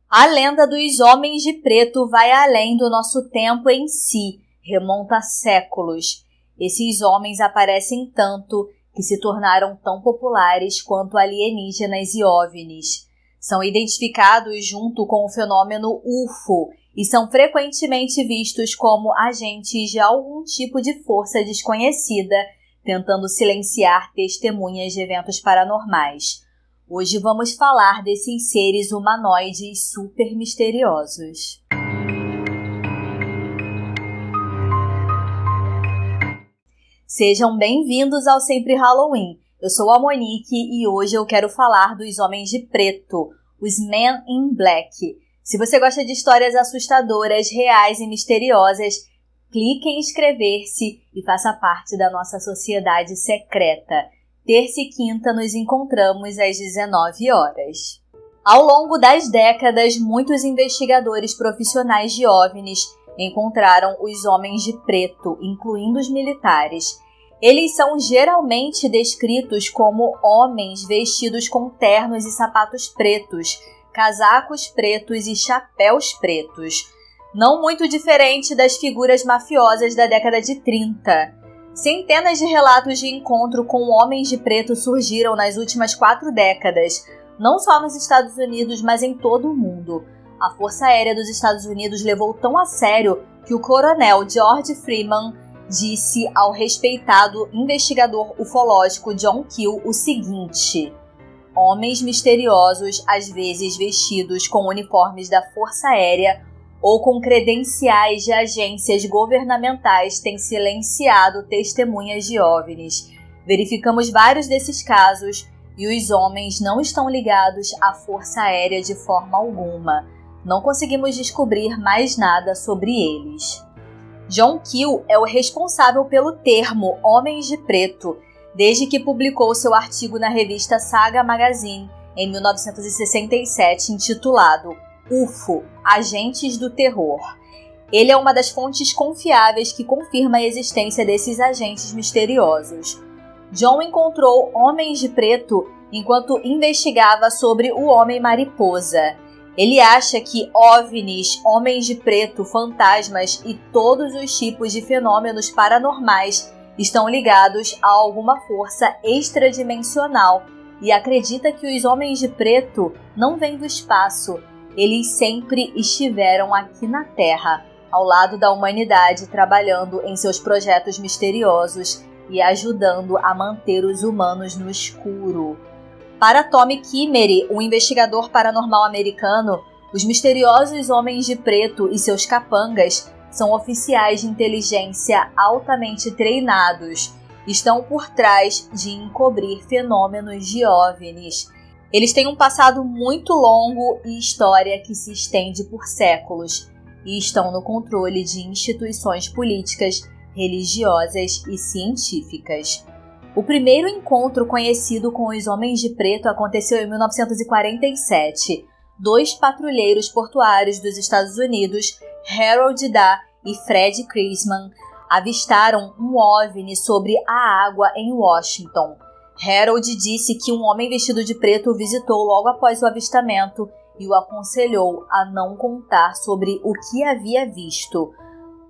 A lenda dos homens de preto vai além do nosso tempo em si, remonta a séculos. Esses homens aparecem tanto que se tornaram tão populares quanto alienígenas e OVNIs. São identificados junto com o fenômeno UFO e são frequentemente vistos como agentes de algum tipo de força desconhecida, tentando silenciar testemunhas de eventos paranormais. Hoje vamos falar desses seres humanoides super misteriosos. Sejam bem-vindos ao Sempre Halloween. Eu sou a Monique e hoje eu quero falar dos Homens de Preto, os Men in Black. Se você gosta de histórias assustadoras, reais e misteriosas, clique em inscrever-se e faça parte da nossa sociedade secreta. Terça e quinta nos encontramos às 19 horas. Ao longo das décadas, muitos investigadores profissionais de OVNIs encontraram os homens de preto, incluindo os militares. Eles são geralmente descritos como homens vestidos com ternos e sapatos pretos, casacos pretos e chapéus pretos. Não muito diferente das figuras mafiosas da década de 30. Centenas de relatos de encontro com homens de preto surgiram nas últimas 4 décadas, não só nos Estados Unidos, mas em todo o mundo. A Força Aérea dos Estados Unidos levou tão a sério que o coronel George Freeman disse ao respeitado investigador ufológico John Keel o seguinte: homens misteriosos, às vezes vestidos com uniformes da Força Aérea ou com credenciais de agências governamentais, têm silenciado testemunhas de OVNIs. Verificamos vários desses casos e os homens não estão ligados à Força Aérea de forma alguma. Não conseguimos descobrir mais nada sobre eles. John Keel é o responsável pelo termo Homens de Preto, desde que publicou seu artigo na revista Saga Magazine, em 1967, intitulado UFO, Agentes do Terror. Ele é uma das fontes confiáveis que confirma a existência desses agentes misteriosos. John encontrou homens de preto enquanto investigava sobre o Homem-Mariposa. Ele acha que OVNIs, homens de preto, fantasmas e todos os tipos de fenômenos paranormais estão ligados a alguma força extradimensional e acredita que os homens de preto não vêm do espaço. Eles sempre estiveram aqui na Terra, ao lado da humanidade, trabalhando em seus projetos misteriosos e ajudando a manter os humanos no escuro. Para Tommy Kimmerer, um investigador paranormal americano, os misteriosos homens de preto e seus capangas são oficiais de inteligência altamente treinados. Estão por trás de encobrir fenômenos de OVNIs. Eles têm um passado muito longo e história que se estende por séculos e estão no controle de instituições políticas, religiosas e científicas. O primeiro encontro conhecido com os homens de preto aconteceu em 1947. 2 patrulheiros portuários dos Estados Unidos, Harold Dahl e Fred Chrisman, avistaram um OVNI sobre a água em Washington. Harold disse que um homem vestido de preto o visitou logo após o avistamento e o aconselhou a não contar sobre o que havia visto.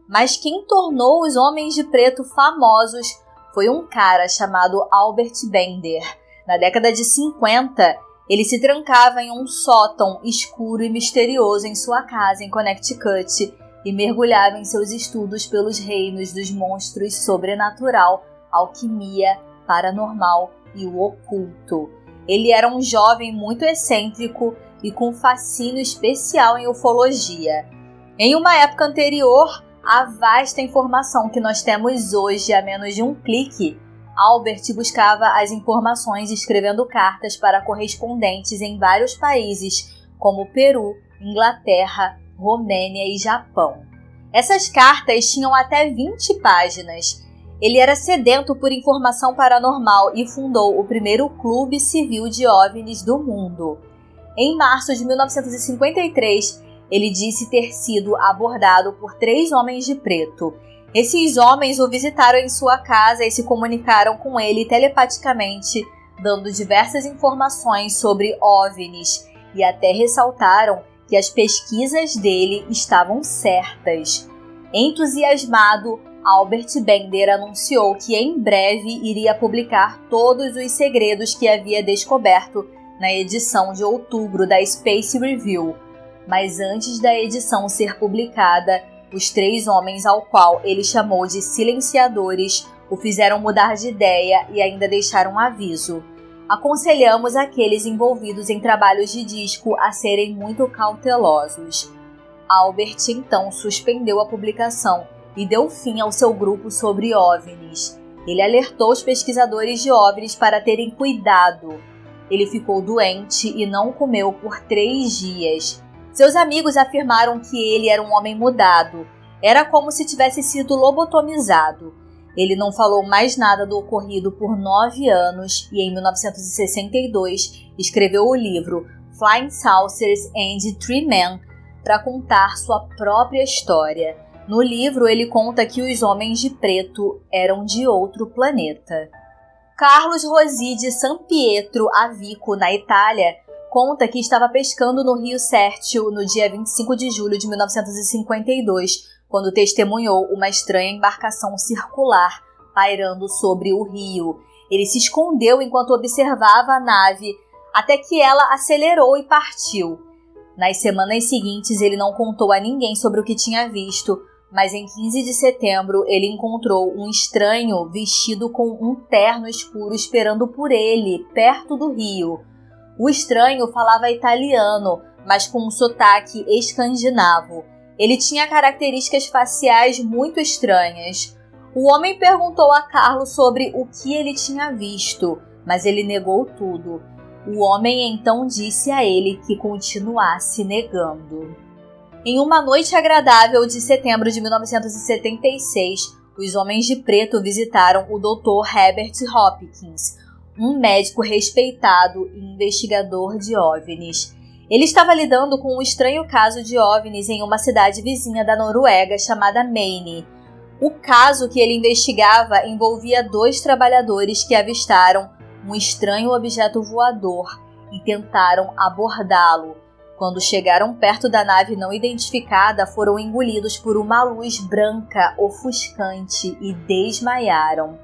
Mas quem tornou os homens de preto famosos foi um cara chamado Albert Bender. Na década de 50, ele se trancava em um sótão escuro e misterioso em sua casa em Connecticut e mergulhava em seus estudos pelos reinos dos monstros sobrenatural, alquimia, paranormal e o oculto. Ele era um jovem muito excêntrico e com fascínio especial em ufologia. Em uma época anterior à vasta informação que nós temos hoje a menos de um clique, Albert buscava as informações escrevendo cartas para correspondentes em vários países, como Peru, Inglaterra, Romênia e Japão. Essas cartas tinham até 20 páginas. Ele era sedento por informação paranormal e fundou o primeiro clube civil de OVNIs do mundo. Em março de 1953, ele disse ter sido abordado por 3 homens de preto. Esses homens o visitaram em sua casa e se comunicaram com ele telepaticamente, dando diversas informações sobre OVNIs e até ressaltaram que as pesquisas dele estavam certas. Entusiasmado, Albert Bender anunciou que em breve iria publicar todos os segredos que havia descoberto na edição de outubro da Space Review. Mas antes da edição ser publicada, os 3 homens ao qual ele chamou de silenciadores o fizeram mudar de ideia e ainda deixaram um aviso. Aconselhamos aqueles envolvidos em trabalhos de disco a serem muito cautelosos. Albert então suspendeu a publicação e deu fim ao seu grupo sobre OVNIs. Ele alertou os pesquisadores de OVNIs para terem cuidado. Ele ficou doente e não comeu por 3 dias. Seus amigos afirmaram que ele era um homem mudado. Era como se tivesse sido lobotomizado. Ele não falou mais nada do ocorrido por 9 anos e em 1962 escreveu o livro Flying Saucers and Three Men para contar sua própria história. No livro ele conta que os homens de preto eram de outro planeta. Carlos Rossi de San Pietro a Vico, na Itália, conta que estava pescando no rio Serchio no dia 25 de julho de 1952, quando testemunhou uma estranha embarcação circular pairando sobre o rio. Ele se escondeu enquanto observava a nave, até que ela acelerou e partiu. Nas semanas seguintes, ele não contou a ninguém sobre o que tinha visto, mas em 15 de setembro ele encontrou um estranho vestido com um terno escuro esperando por ele, perto do rio. O estranho falava italiano, mas com um sotaque escandinavo. Ele tinha características faciais muito estranhas. O homem perguntou a Carlos sobre o que ele tinha visto, mas ele negou tudo. O homem então disse a ele que continuasse negando. Em uma noite agradável de setembro de 1976, os homens de preto visitaram o Dr. Herbert Hopkins, um médico respeitado e investigador de OVNIs. Ele estava lidando com um estranho caso de OVNIs em uma cidade vizinha da Noruega chamada Maine. O caso que ele investigava envolvia 2 trabalhadores que avistaram um estranho objeto voador e tentaram abordá-lo. Quando chegaram perto da nave não identificada, foram engolidos por uma luz branca ofuscante e desmaiaram.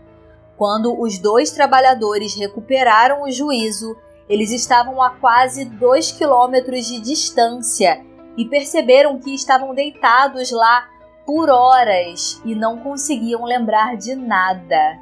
Quando os 2 trabalhadores recuperaram o juízo, eles estavam a quase 2 quilômetros de distância e perceberam que estavam deitados lá por horas e não conseguiam lembrar de nada.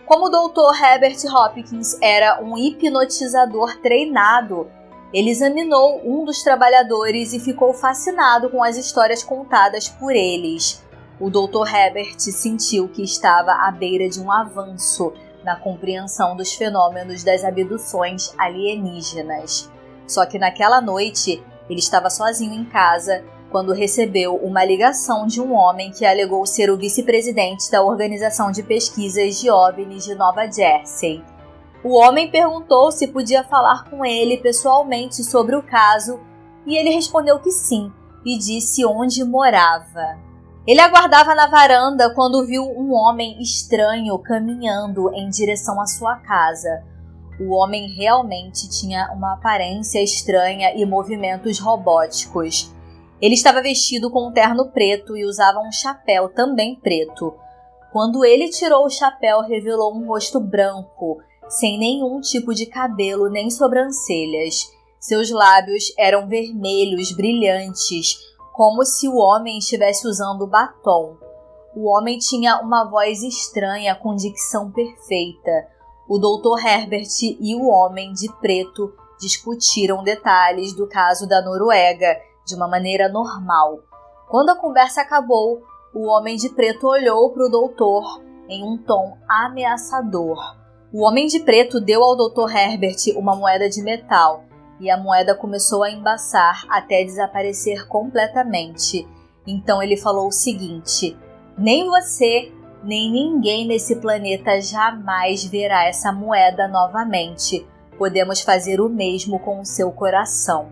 Como o Dr. Herbert Hopkins era um hipnotizador treinado, ele examinou um dos trabalhadores e ficou fascinado com as histórias contadas por eles. O Dr. Herbert sentiu que estava à beira de um avanço na compreensão dos fenômenos das abduções alienígenas. Só que naquela noite, ele estava sozinho em casa quando recebeu uma ligação de um homem que alegou ser o vice-presidente da Organização de Pesquisas de OVNIs de Nova Jersey. O homem perguntou se podia falar com ele pessoalmente sobre o caso e ele respondeu que sim e disse onde morava. Ele aguardava na varanda quando viu um homem estranho caminhando em direção à sua casa. O homem realmente tinha uma aparência estranha e movimentos robóticos. Ele estava vestido com um terno preto e usava um chapéu também preto. Quando ele tirou o chapéu, revelou um rosto branco, sem nenhum tipo de cabelo nem sobrancelhas. Seus lábios eram vermelhos, brilhantes, como se o homem estivesse usando batom. O homem tinha uma voz estranha com dicção perfeita. O Dr. Herbert e o homem de preto discutiram detalhes do caso da Noruega de uma maneira normal. Quando a conversa acabou, o homem de preto olhou para o doutor em um tom ameaçador. O homem de preto deu ao Dr. Herbert uma moeda de metal e a moeda começou a embaçar até desaparecer completamente. Então ele falou o seguinte: nem você, nem ninguém nesse planeta jamais verá essa moeda novamente. Podemos fazer o mesmo com o seu coração.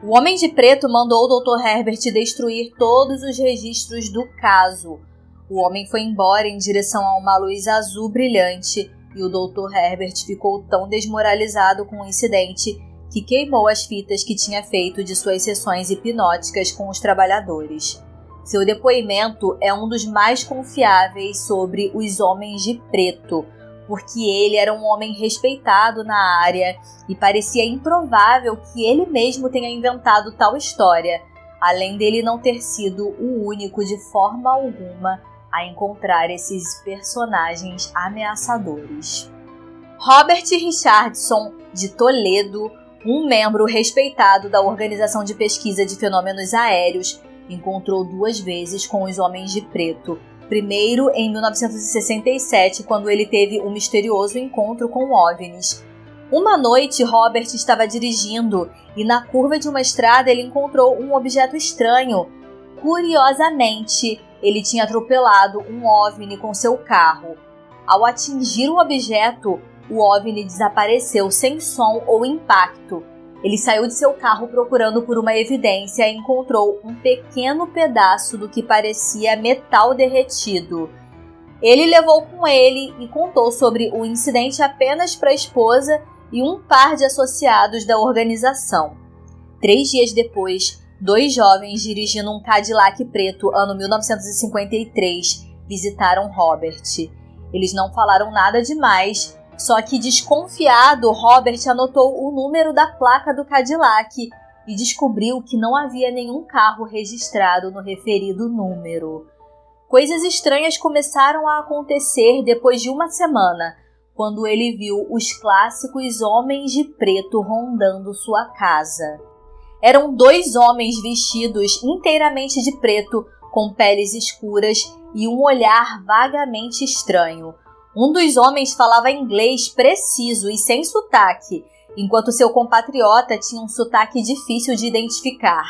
O homem de preto mandou o Dr. Herbert destruir todos os registros do caso. O homem foi embora em direção a uma luz azul brilhante e o Dr. Herbert ficou tão desmoralizado com o incidente que queimou as fitas que tinha feito de suas sessões hipnóticas com os trabalhadores. Seu depoimento é um dos mais confiáveis sobre os homens de preto, porque ele era um homem respeitado na área e parecia improvável que ele mesmo tenha inventado tal história, além dele não ter sido o único de forma alguma a encontrar esses personagens ameaçadores. Robert Richardson, de Toledo, um membro respeitado da Organização de Pesquisa de Fenômenos Aéreos, encontrou 2 vezes com os homens de preto. Primeiro, em 1967, quando ele teve um misterioso encontro com OVNIs. Uma noite, Robert estava dirigindo e na curva de uma estrada ele encontrou um objeto estranho. Curiosamente, ele tinha atropelado um OVNI com seu carro. Ao atingir o objeto, o OVNI desapareceu sem som ou impacto. Ele saiu de seu carro procurando por uma evidência e encontrou um pequeno pedaço do que parecia metal derretido. Ele levou com ele e contou sobre o incidente apenas para a esposa e um par de associados da organização. 3 dias depois, 2 jovens dirigindo um Cadillac preto, ano 1953, visitaram Robert. Eles não falaram nada demais, só que desconfiado, Robert anotou o número da placa do Cadillac e descobriu que não havia nenhum carro registrado no referido número. Coisas estranhas começaram a acontecer depois de uma semana, quando ele viu os clássicos homens de preto rondando sua casa. Eram 2 homens vestidos inteiramente de preto, com peles escuras e um olhar vagamente estranho. Um dos homens falava inglês preciso e sem sotaque, enquanto seu compatriota tinha um sotaque difícil de identificar.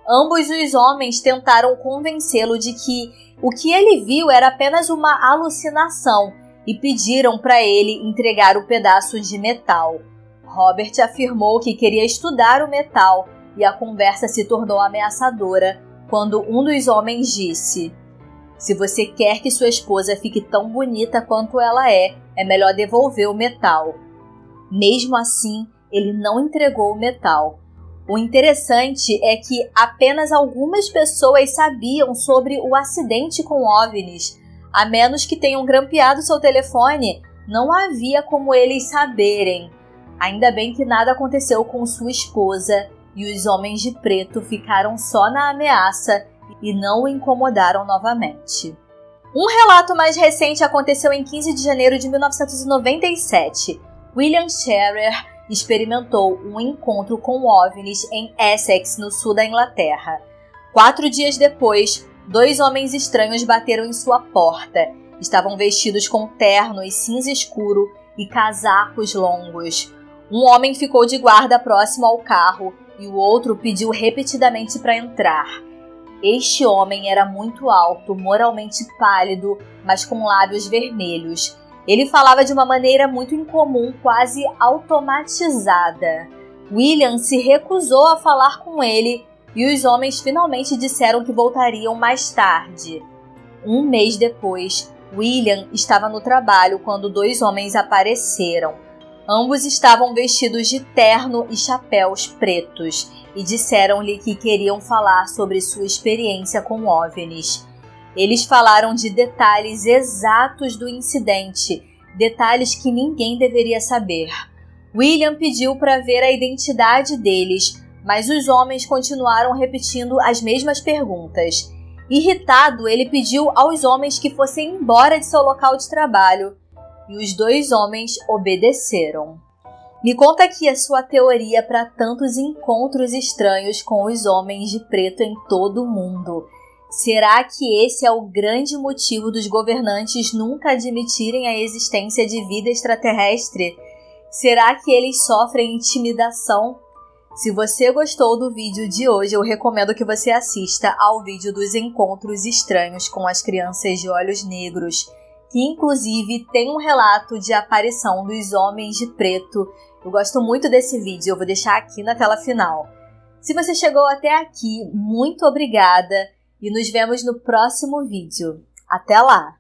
Ambos os homens tentaram convencê-lo de que o que ele viu era apenas uma alucinação e pediram para ele entregar o pedaço de metal. Robert afirmou que queria estudar o metal e a conversa se tornou ameaçadora quando um dos homens disse: "Se você quer que sua esposa fique tão bonita quanto ela é melhor devolver o metal." Mesmo assim, ele não entregou o metal. O interessante é que apenas algumas pessoas sabiam sobre o acidente com OVNIs. A menos que tenham grampeado seu telefone, não havia como eles saberem. Ainda bem que nada aconteceu com sua esposa e os homens de preto ficaram só na ameaça e não o incomodaram novamente. Um relato mais recente aconteceu em 15 de janeiro de 1997. William Scherer experimentou um encontro com OVNIs em Essex, no sul da Inglaterra. 4 dias depois, 2 homens estranhos bateram em sua porta. Estavam vestidos com ternos cinza escuro e casacos longos. Um homem ficou de guarda próximo ao carro e o outro pediu repetidamente para entrar. Este homem era muito alto, moralmente pálido, mas com lábios vermelhos. Ele falava de uma maneira muito incomum, quase automatizada. William se recusou a falar com ele e os homens finalmente disseram que voltariam mais tarde. 1 mês depois, William estava no trabalho quando 2 homens apareceram. Ambos estavam vestidos de terno e chapéus pretos e disseram-lhe que queriam falar sobre sua experiência com OVNIs. Eles falaram de detalhes exatos do incidente, detalhes que ninguém deveria saber. William pediu para ver a identidade deles, mas os homens continuaram repetindo as mesmas perguntas. Irritado, ele pediu aos homens que fossem embora de seu local de trabalho, e os 2 homens obedeceram. Me conta aqui a sua teoria para tantos encontros estranhos com os homens de preto em todo o mundo. Será que esse é o grande motivo dos governantes nunca admitirem a existência de vida extraterrestre? Será que eles sofrem intimidação? Se você gostou do vídeo de hoje, eu recomendo que você assista ao vídeo dos encontros estranhos com as crianças de olhos negros, que inclusive tem um relato de aparição dos homens de preto. Eu gosto muito desse vídeo, eu vou deixar aqui na tela final. Se você chegou até aqui, muito obrigada e nos vemos no próximo vídeo. Até lá!